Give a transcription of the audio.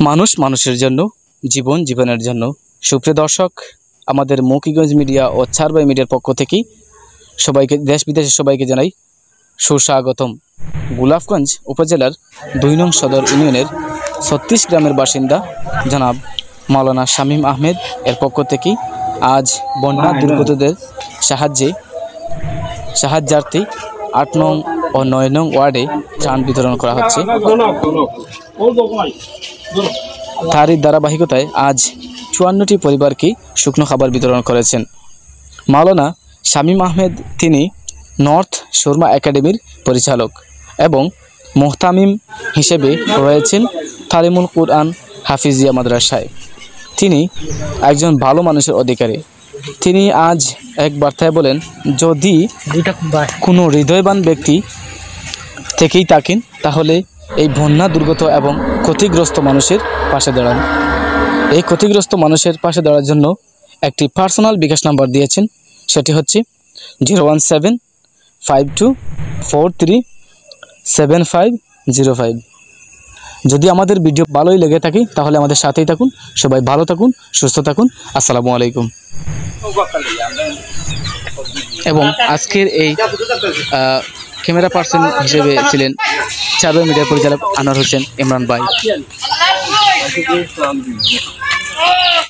মানুষ মানুষের জন্য, জীবন জীবনের জন্য। সুপ্রিয় দর্শক, আমাদের মৌখিগঞ্জ মিডিয়া ও চারবাই মিডিয়ার পক্ষ থেকেই সবাইকে, দেশ বিদেশের সবাইকে জানাই সুস্বাগতম। গোলাপগঞ্জ উপজেলার ২ নং সদর ইউনিয়নের ৩৬ গ্রামের বাসিন্দা জনাব মাওলানা শামীম আহমেদ এর পক্ষ থেকেই আজ বন্যা দুর্গতদের সাহায্যার্থে ৮ নং ও ৯ নং ওয়ার্ডে ত্রাণ বিতরণ করা হচ্ছে। তারই ধারাবাহিকতায় আজ ৫৪টি পরিবারকে শুকনো খাবার বিতরণ করেছেন মাওলানা শামীম আহমেদ। তিনি নর্থ সুরমা একাডেমির পরিচালক এবং মুহতামিম হিসেবে রয়েছেন তালিমুল কুরআন হাফিজিয়া মাদ্রাসায়। তিনি একজন ভালো মানুষের অধিকারী। তিনি আজ এক বার্তায় বলেন, যদি কোনো হৃদয়বান ব্যক্তি থেকেই থাকেন তাহলে এই বন্যা দুর্গত এবং ক্ষতিগ্রস্ত মানুষের পাশে দাঁড়ান। এই ক্ষতিগ্রস্ত মানুষের পাশে দাঁড়ার জন্য একটি পার্সোনাল বিকাশ নাম্বার দিয়েছেন, সেটি হচ্ছে 01752437505। যদি আমাদের ভিডিও ভালোই লেগে থাকে তাহলে আমাদের সাথেই থাকুন। সবাই ভালো থাকুন, সুস্থ থাকুন। আসসালামু আলাইকুম। এবং আজকের এই ক্যামেরা পার্সন হিসেবে ছিলেন চারবাই মিডিয়ার পরিচালক আনোয়ার হোসেন ইমরান ভাই।